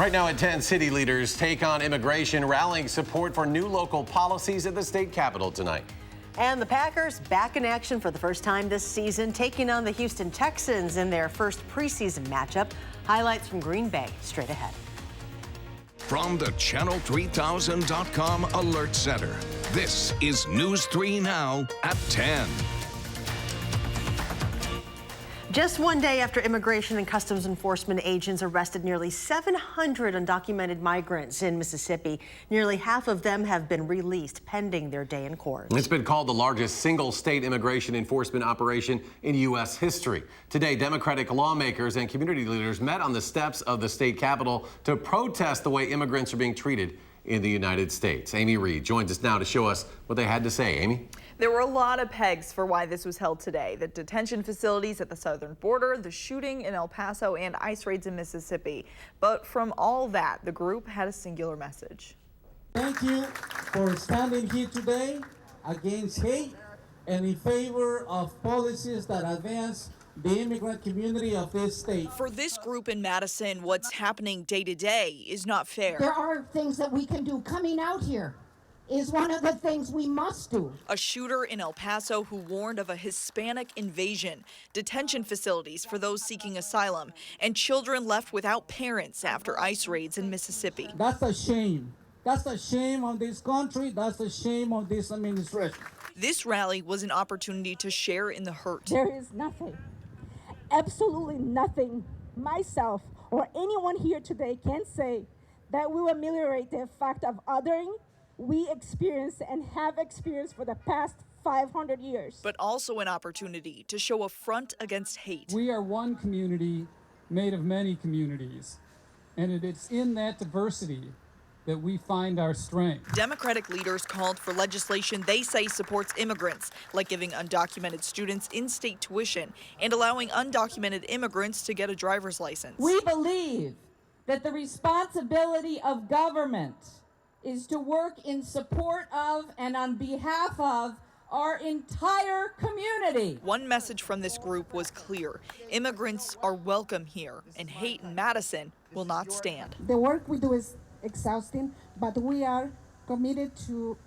Right now at 10, city leaders take on immigration, rallying support for new local policies at the state capitol tonight. And the Packers back in action for the first time this season, taking on the Houston Texans in their first preseason matchup. Highlights from Green Bay straight ahead. From the Channel3000.com Alert Center, this is News 3 Now at 10. Just one day after Immigration and Customs Enforcement agents arrested nearly 700 undocumented migrants in Mississippi, nearly half of them have been released pending their day in court. It's been called the largest single state immigration enforcement operation in U.S. history. Today, Democratic lawmakers and community leaders met on the steps of the state capitol to protest the way immigrants are being treated in the United States. Amy Reed joins us now to show us what they had to say. Amy? There were a lot of pegs for why this was held today. The detention facilities at the southern border, the shooting in El Paso, and ICE raids in Mississippi. But from all that, the group had a singular message. Thank you for standing here today against hate and in favor of policies that advance the immigrant community of this state. For this group in Madison, what's happening day to day is not fair. There are things that we can do. Coming out here is one of the things we must do. A shooter in El Paso who warned of a Hispanic invasion, detention facilities for those seeking asylum, and children left without parents after ICE raids in Mississippi. That's a shame. That's a shame on this country. That's a shame on this administration. This rally was an opportunity to share in the hurt. There is nothing, absolutely nothing, myself or anyone here today can say that will ameliorate the fact of othering we experience and have experienced for the past 500 years. But also an opportunity to show a front against hate. We are one community made of many communities, and it's in that diversity that we find our strength. Democratic leaders called for legislation they say supports immigrants, like giving undocumented students in-state tuition and allowing undocumented immigrants to get a driver's license. We believe that the responsibility of government is to work in support of and on behalf of our entire community. One message from this group was clear. Immigrants are welcome here, and hate in Madison will not stand. The work we do is exhausting, but we are committed to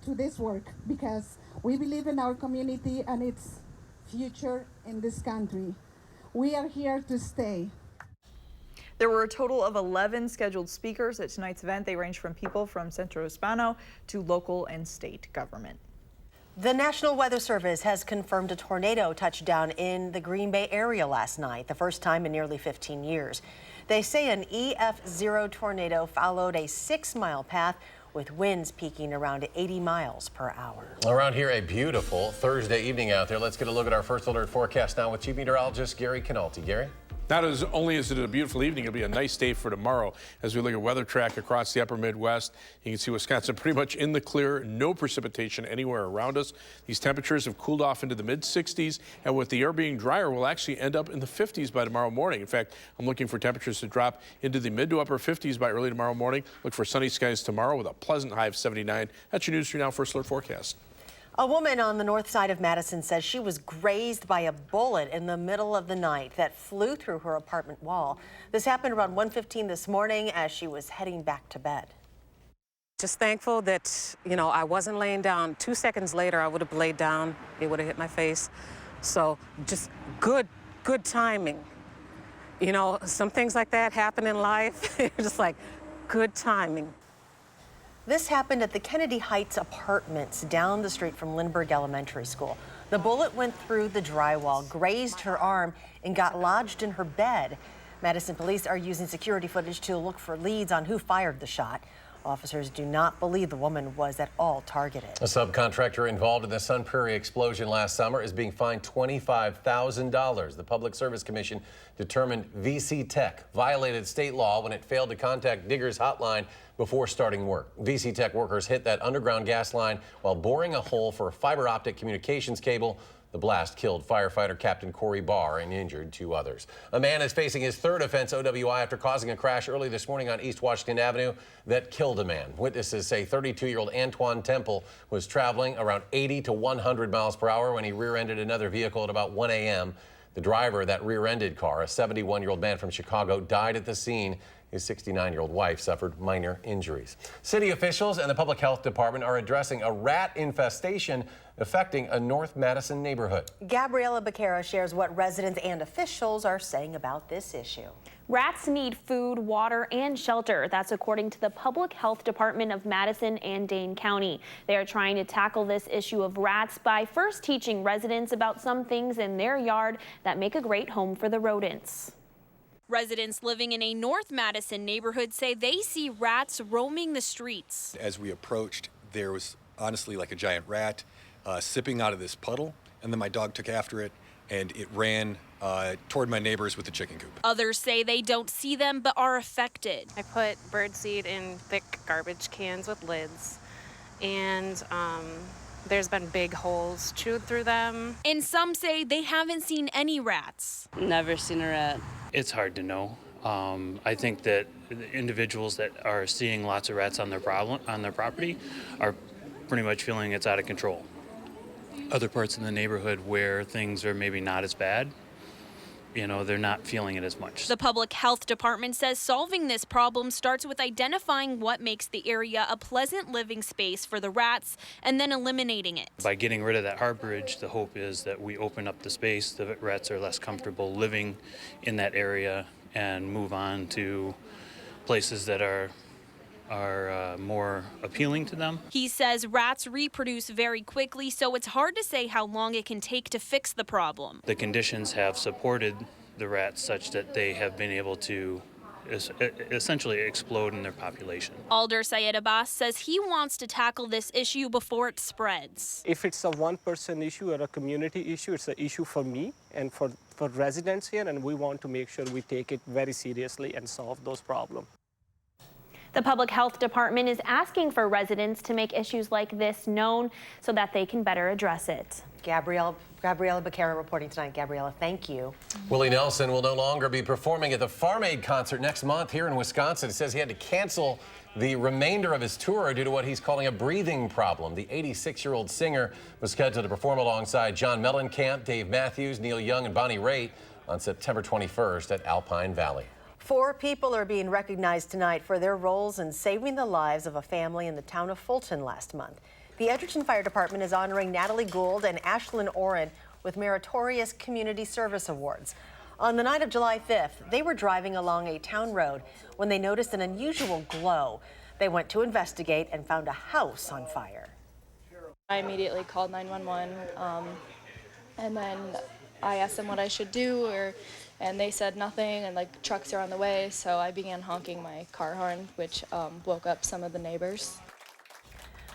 this work because we believe in our community and its future in this country. We are here to stay. There were a total of 11 scheduled speakers at tonight's event. They range from people from Centro Hispano to local and state government. The National Weather Service has confirmed a tornado touchdown in the Green Bay area last night, the first time in nearly 15 years. They say an EF0 tornado followed a 6-mile path with winds peaking around 80 miles per hour. Around here, a beautiful Thursday evening out there. Let's get a look at our first alert forecast now with Chief Meteorologist Gary Canalti. Gary? Not only is it a beautiful evening, it'll be a nice day for tomorrow. As we look at weather track across the upper Midwest, you can see Wisconsin pretty much in the clear, no precipitation anywhere around us. These temperatures have cooled off into the mid-60s, and with the air being drier, we'll actually end up in the 50s by tomorrow morning. In fact, I'm looking for temperatures to drop into the mid to upper 50s by early tomorrow morning. Look for sunny skies tomorrow with a pleasant high of 79. That's your News 3 Now First Alert forecast. A woman on the north side of Madison says she was grazed by a bullet in the middle of the night that flew through her apartment wall. This happened around 1:15 this morning as she was heading back to bed. Just thankful that, I wasn't laying down. 2 seconds later, I would have laid down. It would have hit my face. So just good timing. Some things like that happen in life. Just like good timing. This happened at the Kennedy Heights Apartments down the street from Lindbergh Elementary School. The bullet went through the drywall, grazed her arm, and got lodged in her bed. Madison police are using security footage to look for leads on who fired the shot. Officers do not believe the woman was at all targeted. A subcontractor involved in the Sun Prairie explosion last summer is being fined $25,000. The Public Service Commission determined VC Tech violated state law when it failed to contact Diggers Hotline before starting work. VC Tech workers hit that underground gas line while boring a hole for a fiber optic communications cable. The blast killed firefighter Captain Corey Barr and injured 2 others. A man is facing his 3rd offense OWI after causing a crash early this morning on East Washington Avenue that killed a man. Witnesses say 32-year-old Antoine Temple was traveling around 80 to 100 miles per hour when he rear-ended another vehicle at about 1 a.m. The driver of that rear-ended car, a 71-year-old man from Chicago, died at the scene. His 69-year-old wife suffered minor injuries. City officials and the public health department are addressing a rat infestation affecting a North Madison neighborhood. Gabriela Becerra shares what residents and officials are saying about this issue. Rats need food, water, and shelter. That's according to the Public Health Department of Madison and Dane County. They are trying to tackle this issue of rats by first teaching residents about some things in their yard that make a great home for the rodents. Residents living in a North Madison neighborhood say they see rats roaming the streets. As we approached, there was honestly like a giant rat sipping out of this puddle, and then my dog took after it and it ran toward my neighbors with the chicken coop. Others say they don't see them but are affected. I put birdseed in thick garbage cans with lids, and there's been big holes chewed through them. And some say they haven't seen any rats. Never seen a rat. It's hard to know. I think that the individuals that are seeing lots of rats on their property are pretty much feeling it's out of control. Other parts in the neighborhood where things are maybe not as bad, you know, they're not feeling it as much. The Public Health Department says solving this problem starts with identifying what makes the area a pleasant living space for the rats and then eliminating it. By getting rid of that harborage, the hope is that we open up the space, the rats are less comfortable living in that area, and move on to places that are more appealing to them. He says rats reproduce very quickly, so it's hard to say how long it can take to fix the problem. The conditions have supported the rats such that they have been able to essentially explode in their population. Alder Syed Abbas says he wants to tackle this issue before it spreads. If it's a one-person issue or a community issue, it's an issue for me and for residents here, and we want to make sure we take it very seriously and solve those problems. The Public Health Department is asking for residents to make issues like this known so that they can better address it. Gabriela Becerra reporting tonight. Gabriela, thank you. Willie Nelson will no longer be performing at the Farm Aid concert next month here in Wisconsin. He says he had to cancel the remainder of his tour due to what he's calling a breathing problem. The 86-year-old singer was scheduled to perform alongside John Mellencamp, Dave Matthews, Neil Young, and Bonnie Raitt on September 21st at Alpine Valley. 4 people are being recognized tonight for their roles in saving the lives of a family in the town of Fulton last month. The Edgerton Fire Department is honoring Natalie Gould and Ashlyn Oren with meritorious community service awards. On the night of July 5th, they were driving along a town road when they noticed an unusual glow. They went to investigate and found a house on fire. I immediately called 911, and then I asked them what I should do, and they said nothing, and like trucks are on the way, so I began honking my car horn, which woke up some of the neighbors.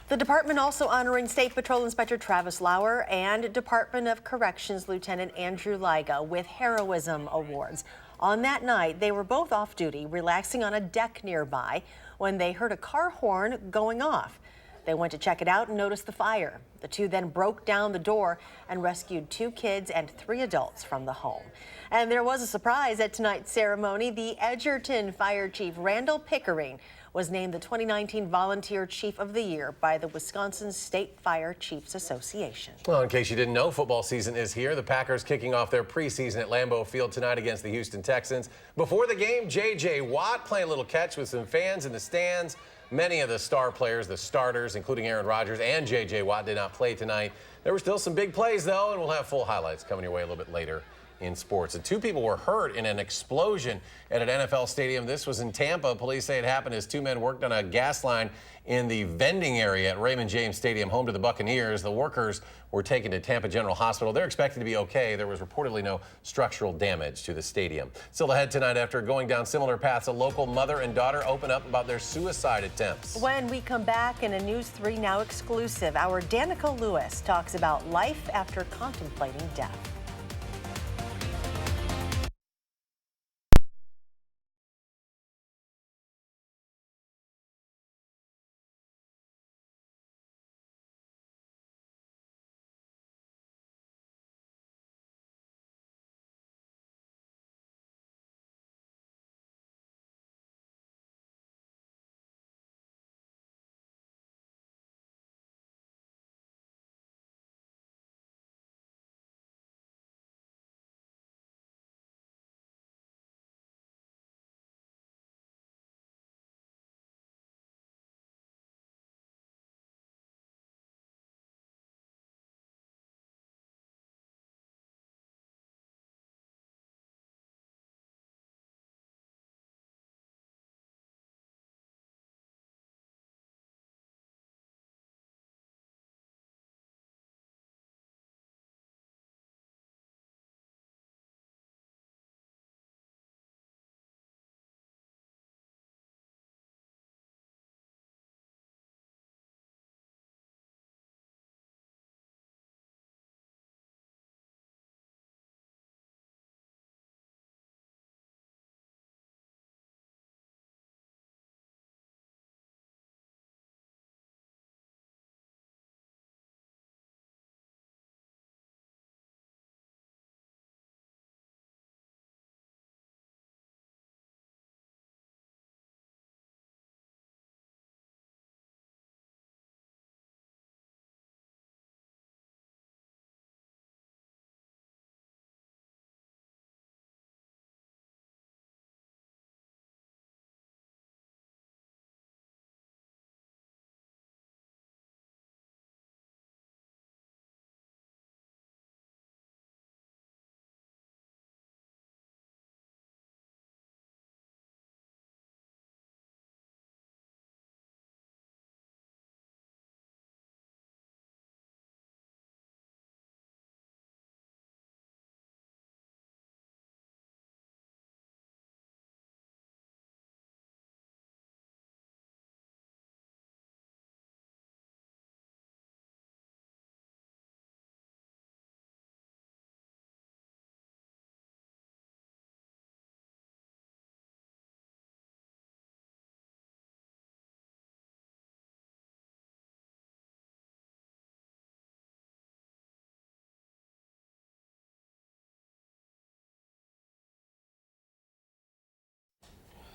The department also honoring State Patrol Inspector Travis Lauer and Department of Corrections Lieutenant Andrew Liga with heroism awards. On that night, they were both off duty, relaxing on a deck nearby when they heard a car horn going off. They went to check it out and noticed the fire. The two then broke down the door and rescued 2 kids and 3 adults from the home. And there was a surprise at tonight's ceremony. The Edgerton Fire Chief Randall Pickering was named the 2019 Volunteer Chief of the Year by the Wisconsin State Fire Chiefs Association. Well, in case you didn't know, football season is here. The Packers kicking off their preseason at Lambeau Field tonight against the Houston Texans. Before the game, J.J. Watt playing a little catch with some fans in the stands. Many of the star players, the starters, including Aaron Rodgers and J.J. Watt, did not play tonight. There were still some big plays, though, and we'll have full highlights coming your way a little bit later in sports. And 2 people were hurt in an explosion at an NFL stadium. This was in Tampa. Police say it happened as 2 men worked on a gas line in the vending area at Raymond James Stadium, home to the Buccaneers. The workers were taken to Tampa General Hospital. They're expected to be okay. There was reportedly no structural damage to the stadium. Still ahead tonight, after going down similar paths, a local mother and daughter open up about their suicide attempts. When we come back in a News 3 Now exclusive, our Danica Lewis talks about life after contemplating death.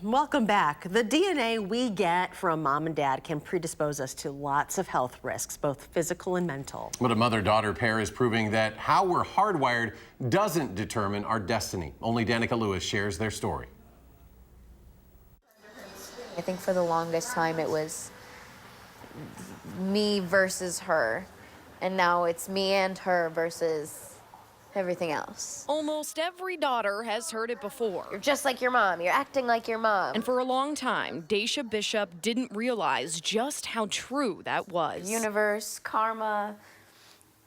Welcome back. The DNA we get from mom and dad can predispose us to lots of health risks, both physical and mental. But a mother-daughter pair is proving that how we're hardwired doesn't determine our destiny. Only Danica Lewis shares their story. I think for the longest time it was me versus her, and now it's me and her versus everything else. Almost every daughter has heard it before. You're just like your mom. You're acting like your mom. And for a long time, Daisha Bishop didn't realize just how true that was. Universe, karma,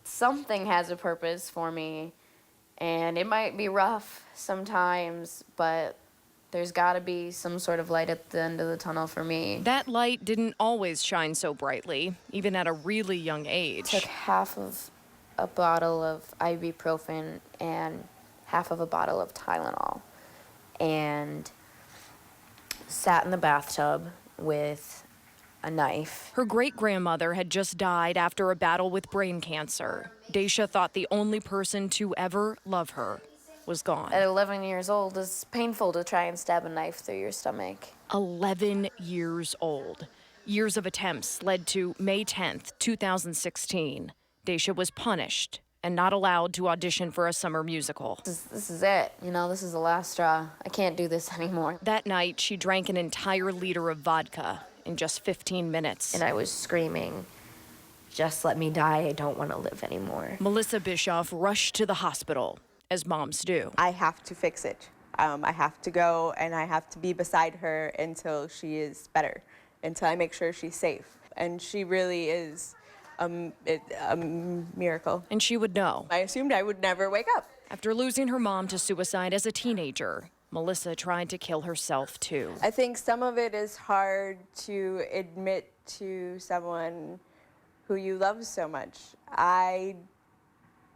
something has a purpose for me, and it might be rough sometimes, but there's got to be some sort of light at the end of the tunnel for me. That light didn't always shine so brightly, even at a really young age. Took half of a bottle of ibuprofen and half of a bottle of Tylenol and sat in the bathtub with a knife. Her great-grandmother had just died after a battle with brain cancer. Daisha thought the only person to ever love her was gone. At 11 years old, it's painful to try and stab a knife through your stomach. 11 years old. Years of attempts led to May 10th, 2016. Daisha was punished and not allowed to audition for a summer musical. This is it. You know, this is the last straw. I can't do this anymore. That night, she drank an entire liter of vodka in just 15 minutes. And I was screaming, "Just let me die. I don't want to live anymore." Melissa Bischoff rushed to the hospital, as moms do. I have to fix it. I have to go and I have to be beside her until she is better, until I make sure she's safe. And she really is a miracle. And she would know. I assumed I would never wake up. After losing her mom to suicide as a teenager, Melissa tried to kill herself too. I think some of it is hard to admit to someone who you love so much. I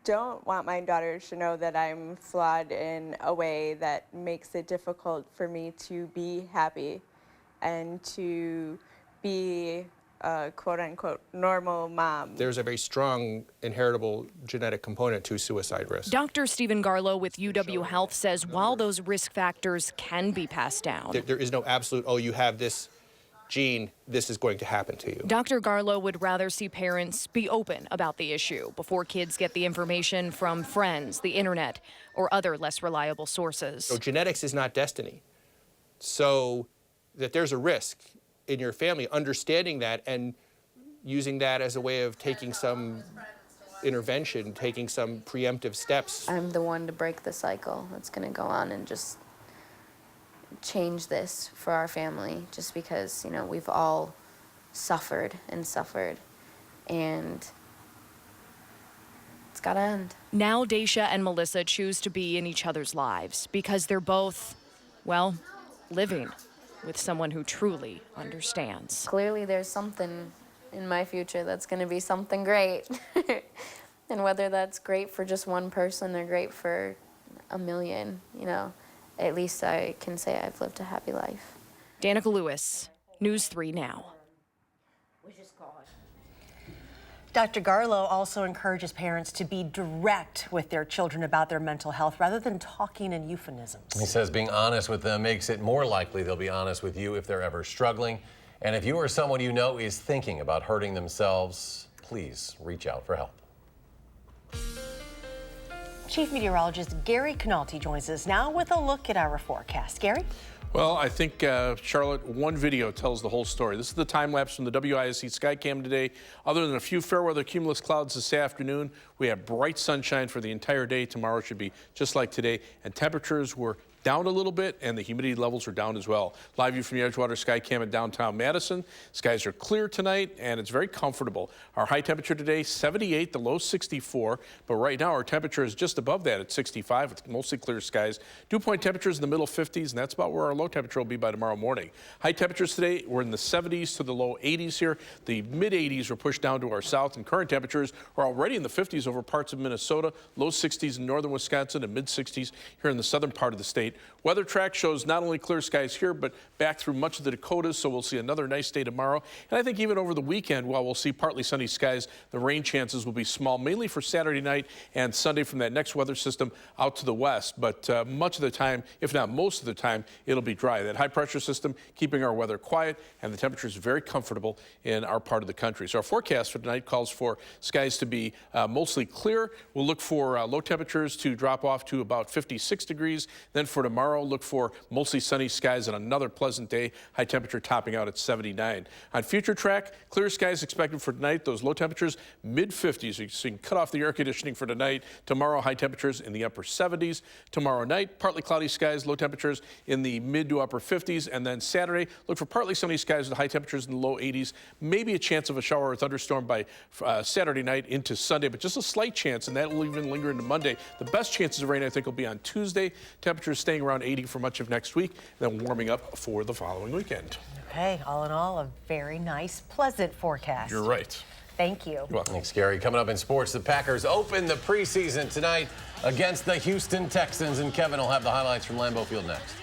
don't want my daughters to know that I'm flawed in a way that makes it difficult for me to be happy and to be a quote-unquote normal mom. There's a very strong inheritable genetic component to suicide risk. Dr. Stephen Garlow with UW Health says while those risk factors can be passed down, There is no absolute, oh, you have this gene, this is going to happen to you. Dr. Garlow would rather see parents be open about the issue before kids get the information from friends, the internet, or other less reliable sources. So genetics is not destiny. So that there's a risk in your family, understanding that and using that as a way of taking some intervention, taking some preemptive steps. I'm the one to break the cycle that's going to go on and just change this for our family, just because, you know, we've all suffered, and it's got to end. Now Daisha and Melissa choose to be in each other's lives because they're both, well, living with someone who truly understands. Clearly there's something in my future that's going to be something great. And whether that's great for just one person or great for a million, you know, at least I can say I've lived a happy life. Danica Lewis, News 3 Now. Dr. Garlow also encourages parents to be direct with their children about their mental health rather than talking in euphemisms. He says being honest with them makes it more likely they'll be honest with you if they're ever struggling. And if you or someone you know is thinking about hurting themselves, please reach out for help. Chief Meteorologist Gary Canalti joins us now with a look at our forecast. Gary? Well, I think, Charlotte, one video tells the whole story. This is the time lapse from the WISC Skycam today. Other than a few fair weather cumulus clouds this afternoon, we have bright sunshine for the entire day. Tomorrow should be just like today, and temperatures were down a little bit, and the humidity levels are down as well. Live view from the Edgewater Skycam at downtown Madison. Skies are clear tonight, and it's very comfortable. Our high temperature today, 78, the low 64, but right now our temperature is just above that at 65 with mostly clear skies. Dew point temperatures in the middle 50s, and that's about where our low temperature will be by tomorrow morning. High temperatures today, we're in the 70s to the low 80s here. The mid 80s were pushed down to our south, and current temperatures are already in the 50s over parts of Minnesota, low 60s in northern Wisconsin, and mid 60s here in the southern part of the state. state. Weather track shows not only clear skies here, but back through much of the Dakotas, so we'll see another nice day tomorrow. And I think even over the weekend, while we'll see partly sunny skies, the rain chances will be small, mainly for Saturday night and Sunday from that next weather system out to the west. But much of the time, if not most of the time, it'll be dry. That high pressure system keeping our weather quiet and the temperatures very comfortable in our part of the country. So our forecast for tonight calls for skies to be mostly clear. We'll look for low temperatures to drop off to about 56 degrees. Then for tomorrow, look for mostly sunny skies and another pleasant day, high temperature topping out at 79. On future track, clear skies expected for tonight. Those low temperatures, mid-50s. So you can cut off the air conditioning for tonight. Tomorrow, high temperatures in the upper 70s. Tomorrow night, partly cloudy skies, low temperatures in the mid to upper 50s. And then Saturday, look for partly sunny skies with high temperatures in the low 80s. Maybe a chance of a shower or thunderstorm by Saturday night into Sunday, but just a slight chance, and that will even linger into Monday. The best chances of rain, I think, will be on Tuesday. Temperatures staying around 80 for much of next week, then warming up for the following weekend. Okay, all in all, a very nice, pleasant forecast. You're right. Thank you. Well, thanks, Gary. Coming up in sports, the Packers open the preseason tonight against the Houston Texans, and Kevin will have the highlights from Lambeau Field next.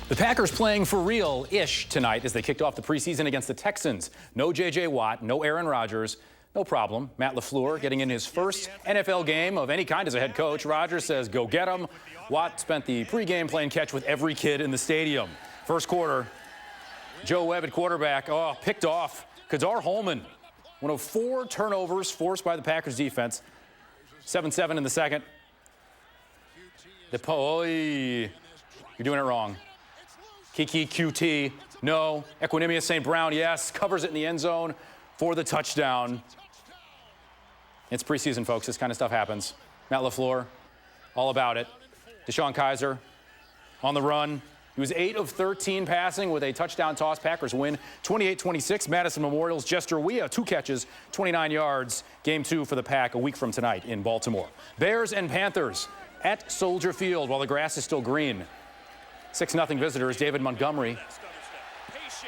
The Packers playing for real-ish tonight as they kicked off the preseason against the Texans. No J.J. Watt, no Aaron Rodgers. No problem. Matt LaFleur getting in his first NFL game of any kind as a head coach. Rodgers says, go get him. Watt spent the pregame playing catch with every kid in the stadium. First quarter, Joe Webb at quarterback. Oh, picked off. Kadar Holman, one of 4 turnovers forced by the Packers defense. 7-7 in the second. You're doing it wrong. Kiki QT, no. Equanimous St. Brown, yes. Covers it in the end zone for the touchdown. It's preseason, folks. This kind of stuff happens. Matt LaFleur, all about it. Deshaun Kaiser on the run. He was 8 of 13 passing with a touchdown toss. Packers win 28-26. Madison Memorial's Jester Weah, 2 catches, 29 yards. Game 2 for the Pack a week from tonight in Baltimore. Bears and Panthers at Soldier Field while the grass is still green. 6-0 visitors. David Montgomery,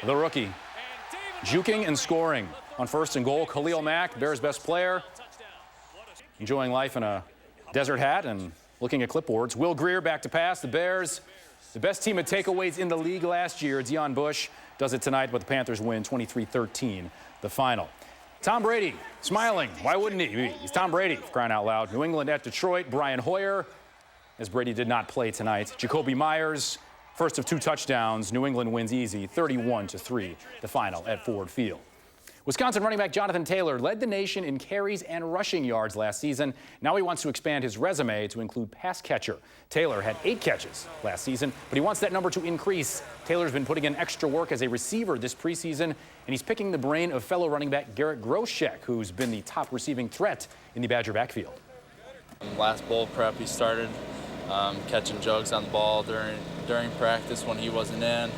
the rookie, juking and scoring on 1st and goal. Khalil Mack, Bears' best player, enjoying life in a desert hat and looking at clipboards. Will Greer back to pass. The Bears, the best team at takeaways in the league last year. Deion Bush does it tonight, but the Panthers win 23-13, the final. Tom Brady smiling. Why wouldn't he? He's Tom Brady, for crying out loud. New England at Detroit. Brian Hoyer, as Brady did not play tonight. Jacoby Myers, first of 2 touchdowns. New England wins easy, 31-3, the final at Ford Field. Wisconsin running back Jonathan Taylor led the nation in carries and rushing yards last season. Now he wants to expand his resume to include pass catcher. Taylor had 8 catches last season, but he wants that number to increase. Taylor's been putting in extra work as a receiver this preseason, and he's picking the brain of fellow running back Garrett Groshek, who's been the top receiving threat in the Badger backfield. Last bowl prep, he started catching jugs on the ball during practice when he wasn't in.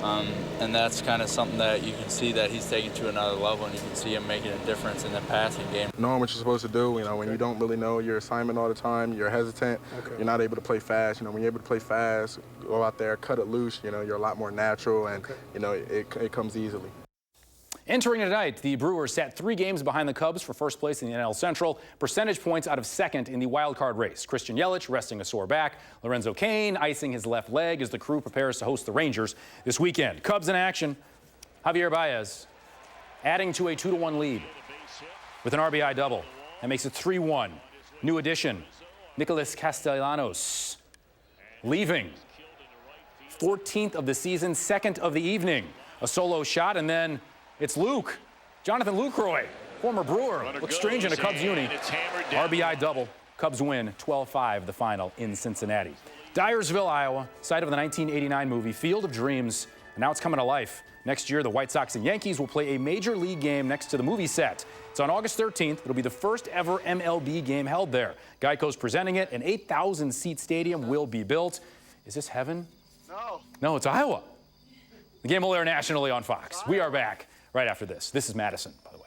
And that's kind of something that you can see that he's taking to another level, and you can see him making a difference in the passing game. Knowing what you're supposed to do, when you don't really know your assignment all the time, you're hesitant, you're not able to play fast. When you're able to play fast, go out there, cut it loose, you're a lot more natural, and, it comes easily. Entering tonight, the Brewers sat 3 games behind the Cubs for first place in the NL Central. Percentage points out of second in the wild card race. Christian Yelich resting a sore back. Lorenzo Cain icing his left leg as the crew prepares to host the Rangers this weekend. Cubs in action. Javier Baez adding to a 2-1 lead with an RBI double. That makes it 3-1. New addition, Nicholas Castellanos, leaving. 14th of the season, 2nd of the evening. A solo shot, and then it's Jonathan Lucroy, former Brewer. Looks strange in a Cubs uni. RBI double. Cubs win 12-5 the final in Cincinnati. Dyersville, Iowa, site of the 1989 movie Field of Dreams, and now it's coming to life. Next year, the White Sox and Yankees will play a major league game next to the movie set. It's on August 13th. It'll be the first ever MLB game held there. Geico's presenting it. An 8,000-seat stadium will be built. Is this heaven? No, it's Iowa. The game will air nationally on Fox. We are back right after this. This is Madison, by the way.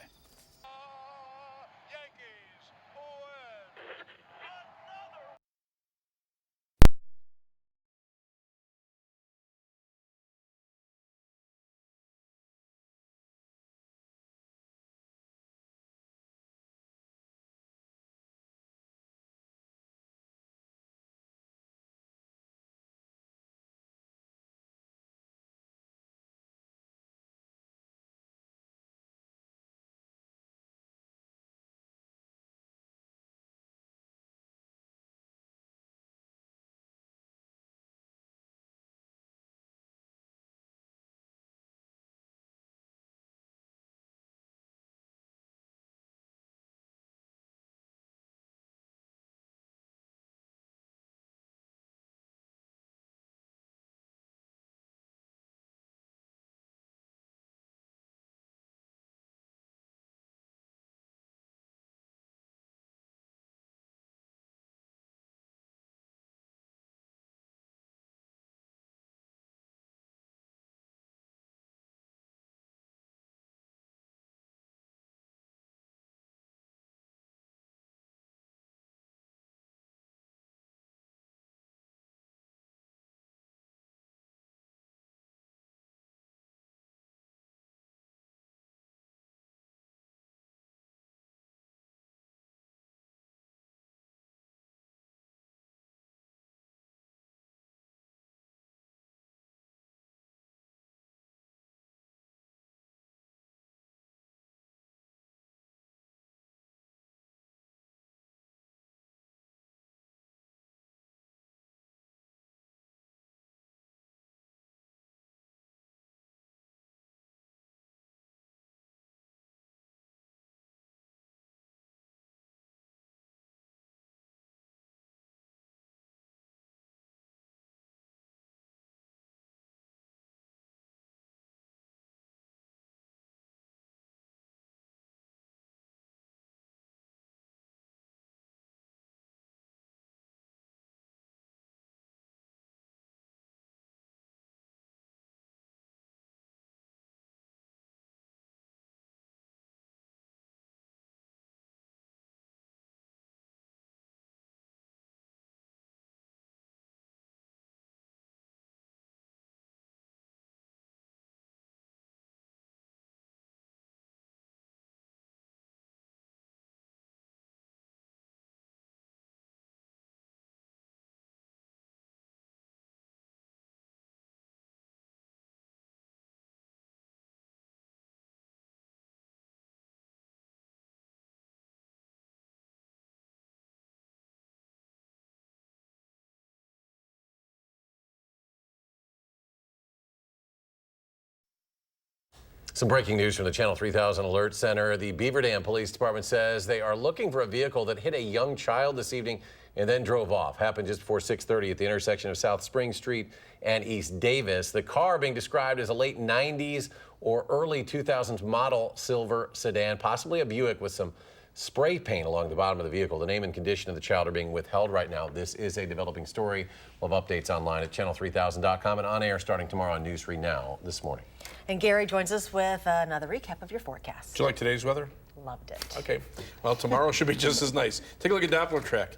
Some breaking news from the Channel 3000 Alert Center. The Beaver Dam Police Department says they are looking for a vehicle that hit a young child this evening and then drove off. Happened just before 6:30 at the intersection of South Spring Street and East Davis. The car being described as a late 90s or early 2000s model silver sedan, possibly a Buick with some spray paint along the bottom of the vehicle. The name and condition of the child are being withheld right now. This is a developing story. We'll have updates online at channel3000.com and on air starting tomorrow on News 3 Now this morning. And Gary joins us with another recap of your forecast. Do you like today's weather? Loved it. Okay. Well, tomorrow should be just as nice. Take a look at Doppler track.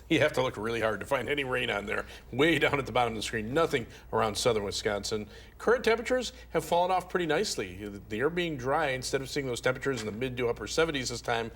You have to look really hard to find any rain on there. Way down at the bottom of the screen, nothing around southern Wisconsin. Current temperatures have fallen off pretty nicely. The air being dry, instead of seeing those temperatures in the mid to upper 70s this time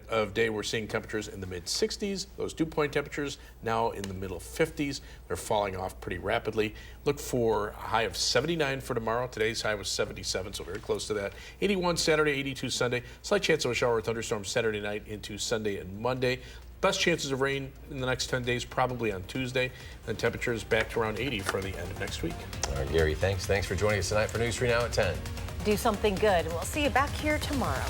of day, we're seeing temperatures in the mid 60s. Those dew-point temperatures now in the middle 50s. They're falling off pretty rapidly. Look for a high of 79 for tomorrow. Today's high was 77, so very close to that. 81 Saturday, 82 Sunday. Slight chance of a shower or thunderstorm Saturday night into Sunday and Monday. Best chances of rain in the next 10 days, probably on Tuesday. And temperatures back to around 80 for the end of next week. All right, Gary, thanks. Thanks for joining us tonight for News 3 Now at 10. Do something good. We'll see you back here tomorrow.